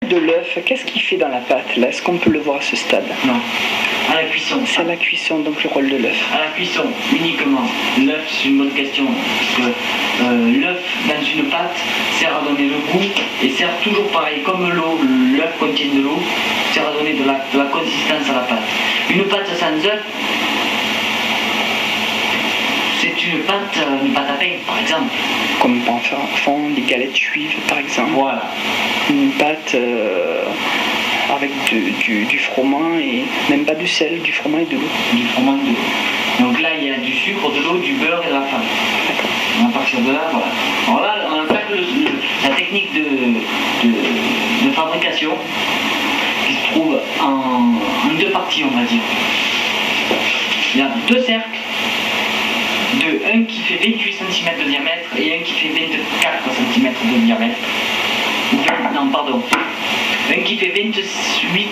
de l'œuf, qu'est-ce qu'il fait dans la pâte là? Est-ce qu'on peut le voir à ce stade? Non. À la cuisson. C'est à la cuisson, donc le rôle de l'œuf. À la cuisson, uniquement. L'œuf, c'est une bonne question. Parce que l'œuf dans une pâte sert à donner le goût et sert toujours pareil. Comme l'eau, l'œuf contient de l'eau, sert à donner de la consistance à la pâte. Une pâte sans œuf, c'est une pâte à pain, par exemple. Comme on font des galettes juives, par exemple. Voilà. Une pâte avec du froment et même pas du sel, du froment et de l'eau. Du froment et de l'eau. Donc là, il y a du sucre, de l'eau, du beurre et de la farine. À partir de là, voilà. Alors là, on va faire la technique de fabrication qui se trouve en deux parties, on va dire. Il y a deux cercles. Un qui fait 28 cm de diamètre et un qui fait 24 cm de diamètre. Non, pardon. Un qui fait 28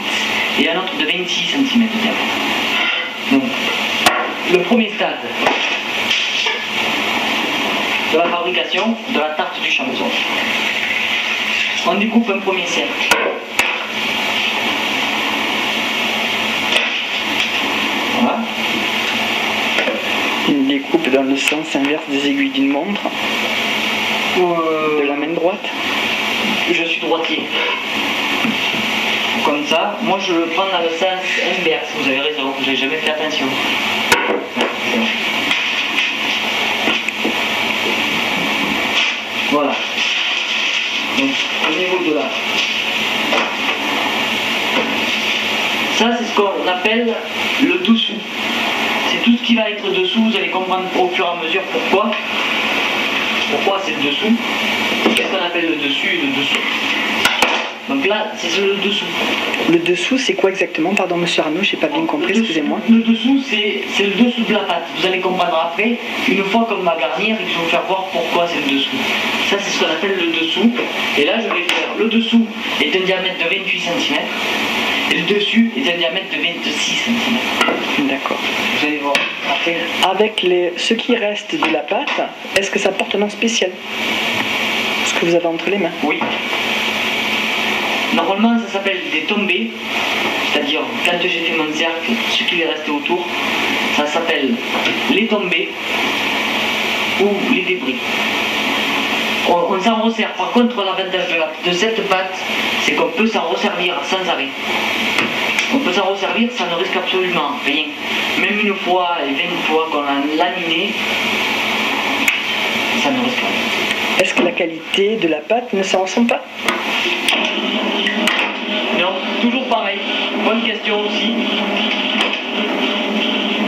et un autre de 26 cm de diamètre. Donc, le premier stade de la fabrication de la tarte du champignon. On découpe un premier cercle. Voilà. Une découpe dans le sens inverse des aiguilles d'une montre. De la main droite. Je suis droitier. Comme ça, moi je le prends dans le sens inverse. Vous avez raison, j'ai jamais fait attention. Voilà. Donc au niveau de là. Ça c'est ce qu'on appelle le dessous. C'est tout ce qui va être dessous, vous allez comprendre au fur et à mesure pourquoi. Pourquoi c'est le dessous. Qu'est-ce qu'on appelle le dessus et le dessous. Donc là, c'est le dessous. Le dessous, c'est quoi exactement? Pardon, monsieur Arnaud, j'ai pas bien compris, excusez-moi. Le dessous, c'est le dessous de la pâte. Vous allez comprendre après, une fois qu'on va garnir, et que je vais vous faire voir pourquoi c'est le dessous. Ça, c'est ce qu'on appelle le dessous. Et là, je vais faire le dessous est un diamètre de 28 cm. Et le dessus est un diamètre de 26 cm. D'accord. Vous allez voir. Après, avec ce qui reste de la pâte, est-ce que ça porte un nom spécial? Ce que vous avez entre les mains? Oui. Normalement, ça s'appelle des tombées, c'est-à-dire quand j'ai fait mon cercle, ce qui est resté autour, ça s'appelle les tombées ou les débris. On s'en resserre. Par contre, l'avantage de cette pâte, c'est qu'on peut s'en resservir sans arrêt. On peut s'en resservir, ça ne risque absolument rien. Même une fois et 20 fois qu'on l'a laminé, ça ne risque rien. Est-ce que la qualité de la pâte ne s'en ressent pas? Non, toujours pareil. Bonne question aussi.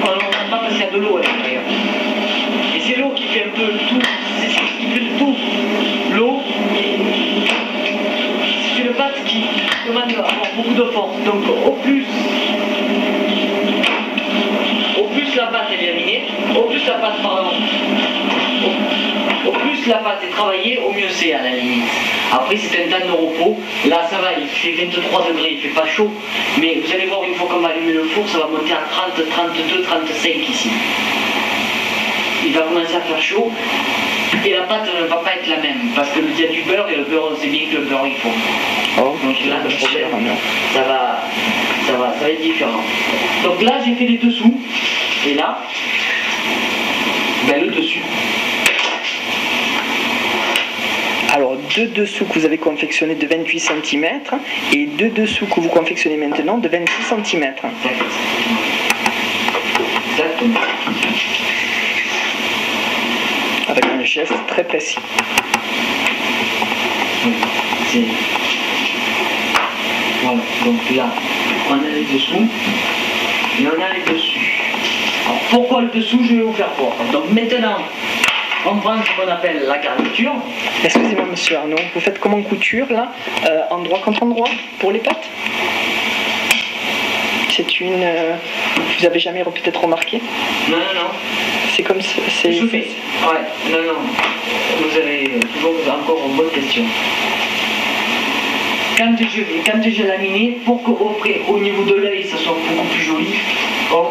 On ne pas parce qu'il y a de l'eau à l'intérieur. Et c'est l'eau qui fait un peu le tout. C'est ce qui fait le tout. L'eau, c'est une pâte qui demande avoir beaucoup de force. Donc au plus la pâte est laminée, au plus la pâte, au plus la pâte est travaillée, au mieux c'est à la limite. Après c'est un temps de repos, là ça va, il fait 23 degrés, il fait pas chaud, mais vous allez voir une fois qu'on va allumer le four, ça va monter à 30, 32, 35 ici. Il va commencer à faire chaud, et la pâte ne va pas être la même, parce qu'il y a du beurre, et le beurre, on sait bien que le beurre il faut. Oh, donc là, ça va être différent. Donc là j'ai fait les dessous, et là, ben le dessus. Alors, deux dessous que vous avez confectionnés de 28 cm et deux dessous que vous confectionnez maintenant de 26 cm. Exactement. Avec un geste très précis. Voilà, donc là, on a les dessous et on a les dessus. Alors, pourquoi le dessous, je vais vous faire voir. Donc maintenant, on prend ce qu'on appelle la garniture. Excusez-moi monsieur Arnaud, vous faites comment couture là, endroit contre endroit pour les pâtes? C'est une... vous avez jamais peut-être remarqué? Non. C'est comme ça. Je fais. Ouais, non. Vous avez toujours encore une bonne question. Quand j'ai laminé, pour qu'au niveau de l'œil ça soit beaucoup plus joli, bon,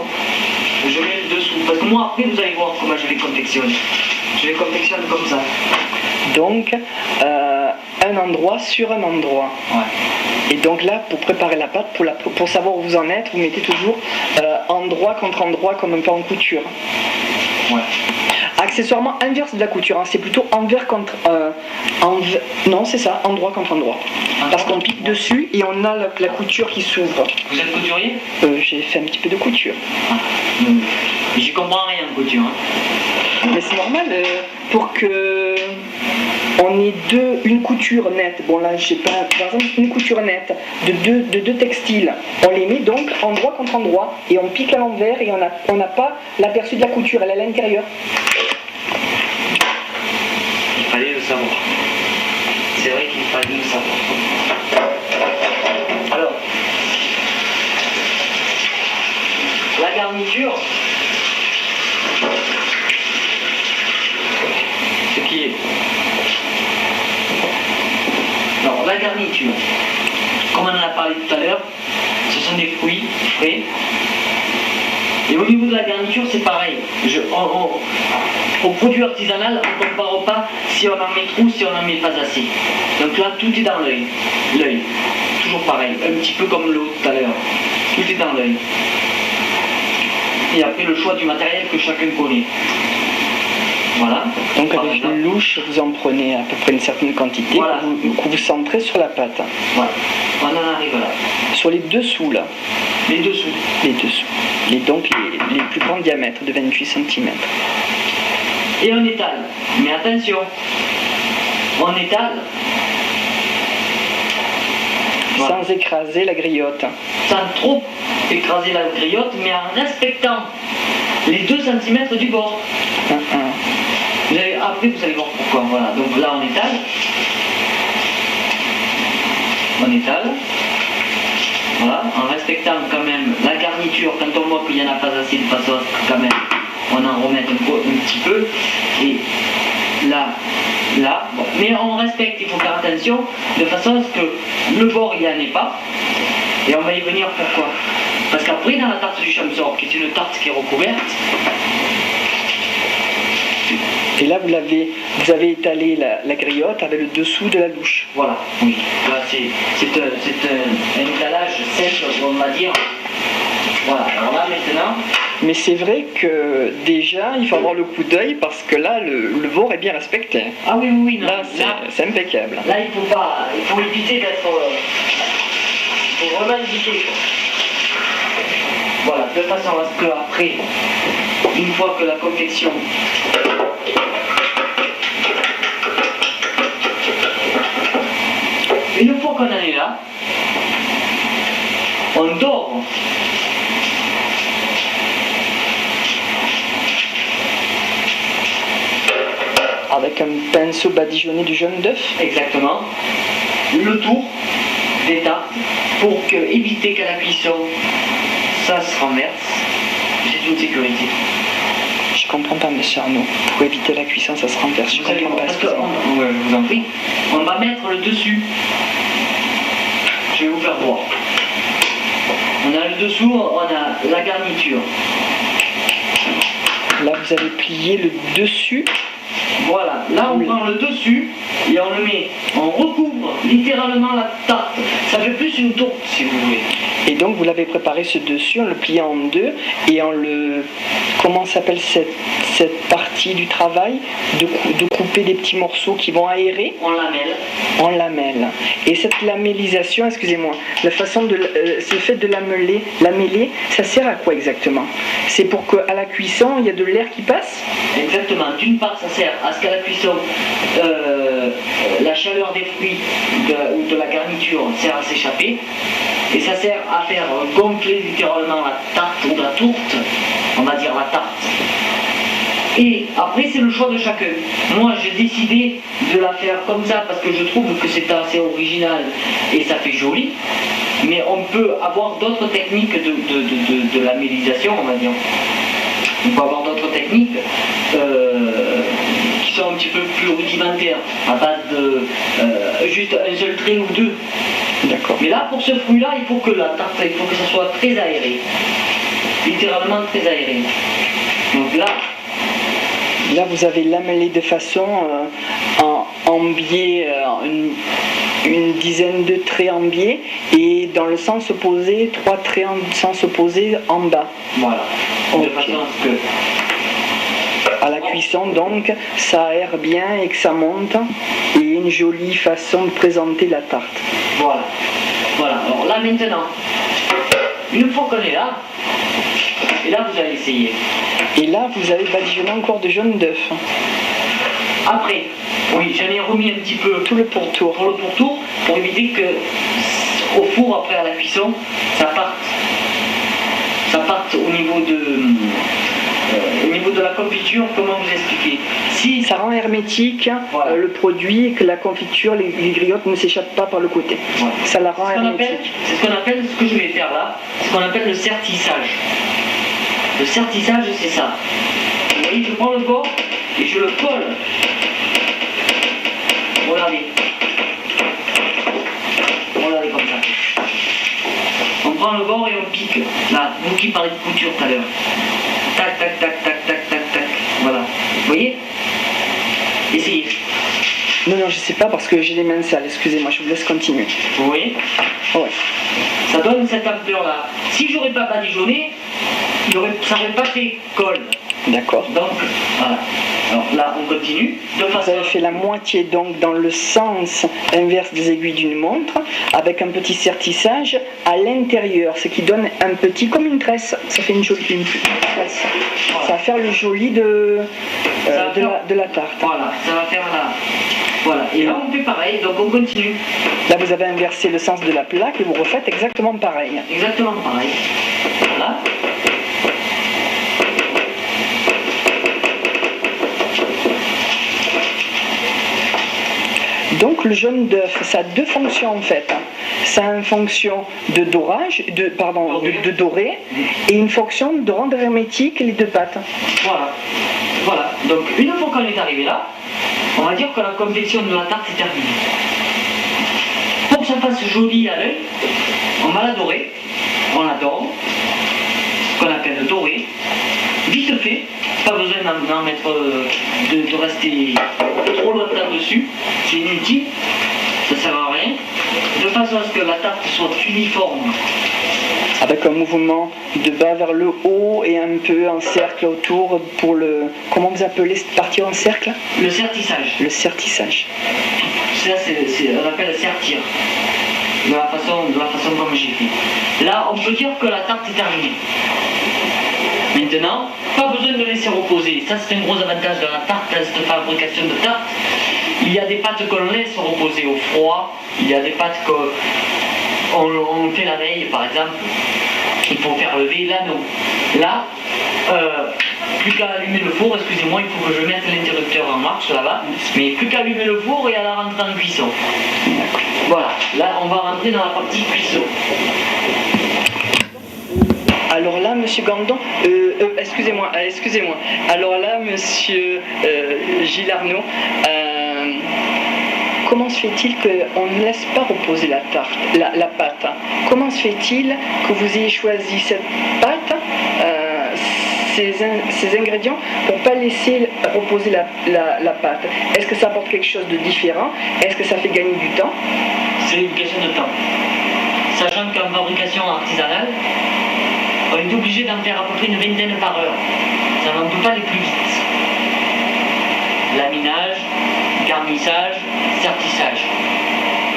je mets le dessous. Parce que moi après vous allez voir comment je les confectionne. Je les confectionne comme ça. Donc, un endroit sur un endroit. Ouais. Et donc là, pour préparer la pâte, pour savoir où vous en êtes, vous mettez toujours endroit contre endroit comme un peu en couture. Ouais. Accessoirement, inverse de la couture, hein. C'est plutôt envers contre... non, c'est ça, endroit contre endroit. Parce qu'on pique dessus et on a la couture qui s'ouvre. Vous êtes couturier? J'ai fait un petit peu de couture. J'y comprends rien en couture. Hein. Mais c'est normal, pour que on ait une couture nette. Bon là, j'ai pas, par exemple, une couture nette de deux textiles. On les met donc endroit contre endroit et on pique à l'envers et on n'a pas l'aperçu de la couture, elle est à l'intérieur. Il fallait le savoir. C'est vrai qu'il fallait le savoir. Alors, la garniture, ce qui est... Alors, la garniture, comme on en a parlé tout à l'heure, ce sont des fruits frais. Et au niveau de la garniture, c'est pareil. Au produit artisanal, on ne compare pas si on en met trop, si on n'en met pas assez. Donc là, tout est dans l'œil. L'œil, toujours pareil, un petit peu comme l'eau tout à l'heure. Tout est dans l'œil. Et après, le choix du matériel que chacun connaît. Voilà. Donc avec une louche, vous en prenez à peu près une certaine quantité, voilà, que vous centrez sur la pâte. Voilà. On en arrive là. Sur les dessous là. Les dessous. Les dessous. Et donc les plus grands diamètres de 28 cm. Et on étale. Mais attention, on étale. Voilà. Sans écraser la griotte. Sans trop écraser la griotte, mais en respectant les 2 cm du bord. Après, vous allez voir pourquoi. Voilà. Donc là, on étale. On étale. Voilà. En respectant quand même la garniture. Quand on voit qu'il n'y en a pas assez de façon à ce que quand même on en remette un petit peu. Et là. Bon. Mais on respecte, il faut faire attention, de façon à ce que le bord, il n'y en ait pas. Et on va y venir pourquoi. Parce qu'après, dans la tarte du Chamsor, qui est une tarte qui est recouverte, et là, vous avez étalé la griotte avec le dessous de la louche. Voilà, oui. Là, c'est un étalage sèche, on va dire. Voilà, alors là, maintenant... Mais c'est vrai que déjà, il faut avoir le coup d'œil parce que là, le bord est bien respecté. Ah oui, oui, oui. Non, là, c'est impeccable. Là, il faut éviter d'être... il faut vraiment éviter. Voilà, de façon à ce qu'après, une fois que la confection... Une fois qu'on en est là, on dort. Avec un pinceau badigeonné du jaune d'œuf. Exactement. Le tour des tartes pour éviter qu'à la cuisson, ça se renverse. C'est une sécurité. Je comprends pas, monsieur Arnaud. Pour éviter la cuisson, ça se renverse. Je comprends pas. Parce que, je vous en prie, on va mettre le dessus. Je vais vous faire voir. On a le dessous, on a la garniture. Là, vous avez plié le dessus. Voilà, là on prend le dessus et on le met, on recouvre littéralement la tarte. Ça fait plus une tourte si vous voulez. Et donc vous l'avez préparé ce dessus, on le plie en deux et on le... Comment s'appelle cette partie du travail de couper des petits morceaux qui vont aérer? On lamelle. On lamelle. Et cette lamellisation, excusez-moi, la façon de... c'est le fait de lameller, ça sert à quoi exactement? C'est pour qu'à la cuisson, il y a de l'air qui passe? Exactement. D'une part, ça sert à ce qu'à la cuisson, la chaleur des fruits ou de la garniture sert à s'échapper. Et ça sert à faire gonfler littéralement la tarte ou la tourte, on va dire la tarte. Et après, c'est le choix de chacun. Moi, j'ai décidé de la faire comme ça parce que je trouve que c'est assez original et ça fait joli. Mais on peut avoir d'autres techniques de lamellisation, on va dire. On peut avoir d'autres techniques qui sont un petit peu plus rudimentaires, à base de juste un seul trait ou deux. D'accord. Mais là, pour ce fruit-là, il faut que la tarte, il faut que ça soit très aéré. Littéralement très aéré. Donc là, vous avez lamellé de façon en biais, une dizaine de traits en biais, Et dans le sens opposé, 3 traits en sens opposé en bas. Voilà. De Ok. façon à ce que. À la cuisson, donc, ça aère bien et que ça monte. Et une jolie façon de présenter la tarte. Voilà. Voilà. Alors là maintenant, une fois qu'on est là, et là vous allez essayer. Et là, vous avez badigeonné encore de jaune d'œuf. Après, oui, j'en ai remis un petit peu Tout le pourtour. pour le pourtour pour éviter que au four après à la cuisson, ça parte au niveau de la confiture, comment vous expliquer. Si Ça rend hermétique Voilà. le produit et que la confiture, les griottes ne s'échappent pas par le côté. Voilà. Ça la rend C'est hermétique. ce qu'on appelle, ce que je vais faire là, ce qu'on appelle le sertissage. Le sertissage, c'est ça. Vous voyez, je prends le bord et je le colle. Regardez. Regardez comme ça. On prend le bord et on pique. Là, vous qui parlez de couture tout à l'heure. Tac, tac, tac, tac, tac, tac, tac. Voilà. Vous voyez? Essayez. Non, non, je sais pas parce que j'ai les mains sales. Excusez-moi, je vous laisse continuer. Vous voyez? Ouais. Ça donne cette ampleur-là. Si j'aurais pas badigeonné, ça n'aurait pas fait colle. D'accord. Donc, voilà. Alors là, on continue. De Vous façon... avez fait la moitié donc dans le sens inverse des aiguilles d'une montre avec un petit sertissage à l'intérieur, ce qui donne un petit, comme une tresse. Ça fait une jolie tresse. Voilà. Ça va faire le joli de la tarte. Voilà, ça va faire là. Voilà. Et là, on fait pareil. Donc, on continue. Là, vous avez inversé le sens de la plaque et vous refaites exactement pareil. Exactement pareil. Voilà. Donc le jaune d'œuf, ça a deux fonctions en fait. Ça a une fonction de dorage, de doré, et une fonction de rendre hermétique les deux pâtes. Voilà. Voilà. Donc, une fois qu'on est arrivé là, on va dire que la confection de la tarte est terminée. Pour que ça fasse joli à l'œil, on va la dorer. On la dore. Ce qu'on appelle dorer. Vite fait. Pas besoin d'en mettre, de rester trop longtemps là-dessus. C'est inutile. Ça sert à rien. De façon à ce que la tarte soit uniforme. Avec un mouvement de bas vers le haut et un peu en cercle autour pour le... Comment vous appelez cette partie en cercle? Le sertissage. Le sertissage. Ça, on appelle sertir. De la façon comme j'ai fait. Là, on peut dire que la tarte est terminée. Maintenant, pas besoin de laisser reposer. Ça, c'est un gros avantage de la tarte, de cette fabrication de tarte. Il y a des pâtes qu'on laisse reposer au froid. Il y a des pâtes qu'on fait la veille, par exemple. Il faut faire lever l'anneau. Là, plus qu'à allumer le four, excusez-moi, il faut que je mette l'interrupteur en marche là-bas. Mais plus qu'à allumer le four et à la rentrer en cuisson. Voilà, là, on va rentrer dans la partie cuisson. Alors là, monsieur Gandon, excusez-moi. Alors là, monsieur Gilles Arnaud, comment se fait-il qu'on ne laisse pas reposer la pâte? Comment se fait-il que vous ayez choisi cette pâte, ces ingrédients, pour ne pas laisser reposer la pâte? Est-ce que ça apporte quelque chose de différent? Est-ce que ça fait gagner du temps? C'est une question de temps. Sachant qu'en fabrication artisanale, on est obligé d'en faire à peu près une vingtaine par heure. Ça n'en peut pas aller plus vite. Laminage, garnissage, sertissage.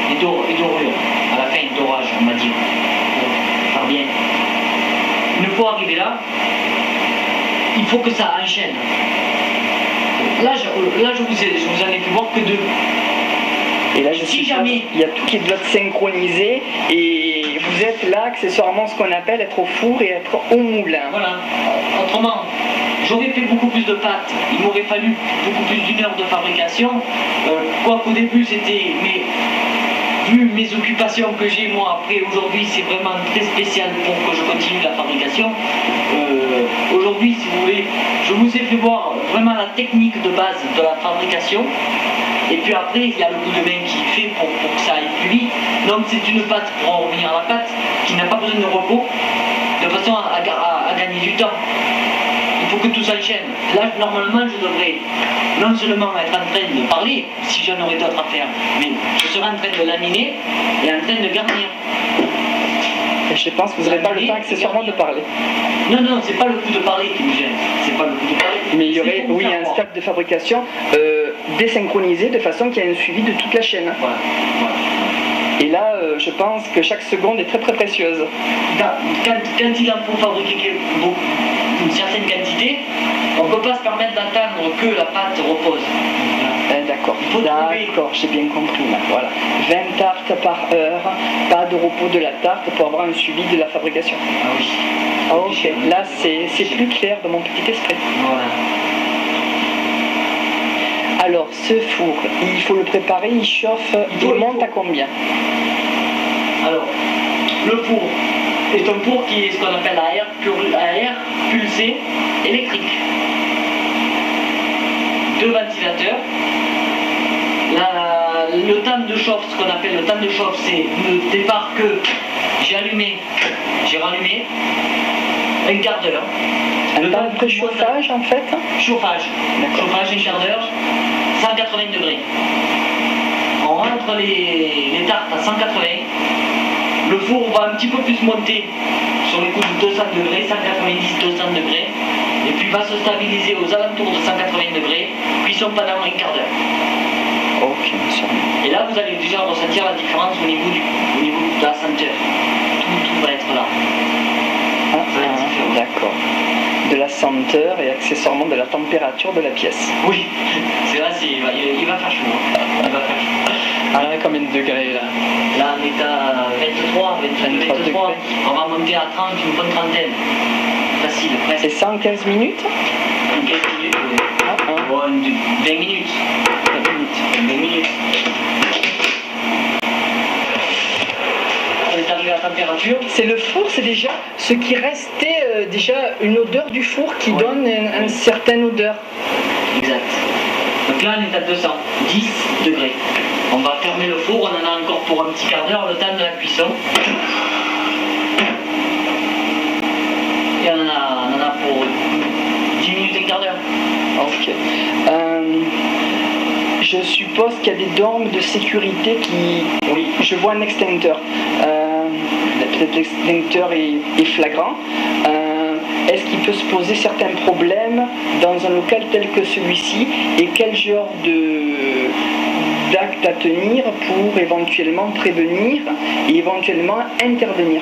Et dorure. À la fin, dorage, on va dire. Pour faire bien. Une fois arrivé là, il faut que ça enchaîne. Là, je vous en ai pu voir que deux. Et là, je Si suppose jamais- il y a tout qui doit être synchronisé et vous êtes là accessoirement ce qu'on appelle être au four et être au moulin. Voilà. Autrement, j'aurais fait beaucoup plus de pâtes. Il m'aurait fallu beaucoup plus d'une heure de fabrication. Quoi qu'au début, c'était... Mais vu mes occupations que j'ai moi après, aujourd'hui, c'est vraiment très spécial pour que je continue la fabrication. Aujourd'hui, si vous voulez, je vous ai fait voir vraiment la technique de base de la fabrication. Et puis après, il y a le coup de main qui est fait pour que ça aille plus vite. Donc c'est une pâte, pour en revenir à la pâte, qui n'a pas besoin de repos, de façon à gagner du temps. Il faut que tout s'enchaîne. Là, normalement, je devrais non seulement être en train de parler, si j'en aurais d'autres à faire, mais je serai en train de laminer et en train de garnir. Et je pense que vous n'avez pas le temps accessoirement de parler. Non, non, c'est pas le coup de parler qui me gêne. C'est pas le coup de parler. Mais il y aurait, oui, un stade de fabrication désynchronisé de façon qu'il y ait un suivi de toute la chaîne. Voilà, voilà. Et là, je pense que chaque seconde est très très précieuse. Quand il en faut fabriquer une certaine quantité, on ne peut pas se permettre d'attendre que la pâte repose. D'accord, j'ai bien compris là. Voilà. 20 tartes par heure, pas de repos de la tarte pour avoir un suivi de la fabrication. Ah oui. Ok, là c'est plus clair dans mon petit esprit. Voilà. Alors, ce four, il faut le préparer, il chauffe, il monte à combien? Alors, le four est un four qui est ce qu'on appelle à air pulsé électrique. 2 ventilateurs. Le temps de chauffe, ce qu'on appelle le temps de chauffe, c'est le départ que j'ai rallumé, un quart d'heure. Un temps de préchauffage en fait? Chauffage. Chauffage, un quart d'heure, 180 degrés. On rentre les tartes à 180. Le four va un petit peu plus monter sur les coups de 200 degrés, 190-200 degrés. Et puis va se stabiliser aux alentours de 180 degrés, cuisson pendant un quart d'heure. Ok, monsieur. Et là, vous allez déjà ressentir la différence au niveau de la senteur. Tout va être là. D'accord. De la senteur et accessoirement de la température de la pièce. Oui, c'est là, il va faire chaud. Il va faire chaud. Ah, combien de degrés là? Là, on est à 23. On va monter à 30, une bonne trentaine. Facile, presque. C'est ça en 15 minutes? 15 minutes, oui. 20 minutes. 20 minutes. On est arrivé à la température. C'est le four, c'est déjà ce qui restait, déjà une odeur du four qui donne une certaine odeur. Exact. Donc là, on est à 210 degrés. On va fermer le four, on en a encore pour un petit quart d'heure, le temps de la cuisson. Et on en a pour 10 minutes et quart d'heure. Ok. Je suppose qu'il y a des dormes de sécurité qui... Oui, je vois un extincteur. Peut-être l'extincteur est flagrant. Est-ce qu'il peut se poser certains problèmes dans un local tel que celui-ci? Et quel genre d'acte à tenir pour éventuellement prévenir et éventuellement intervenir?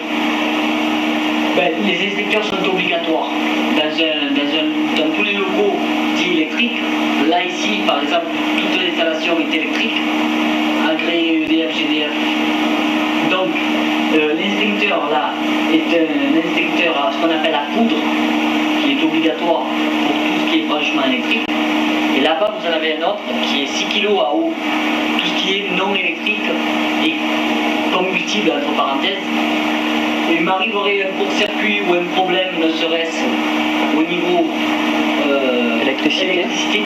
Les extincteurs sont obligatoires dans tous les locaux dits électriques. Là ici, par exemple, toute l'installation est électrique, agréé EDF, GDF. Donc l'extincteur là est un extincteur à ce qu'on appelle la poudre, qui est obligatoire pour tout ce qui est branchement électrique. Et là-bas, vous en avez un autre qui est 6 kg à eau. Tout ce qui est non électrique et combustible, entre parenthèses. Et il m'arriverait un court-circuit ou un problème, ne serait-ce au niveau électricité.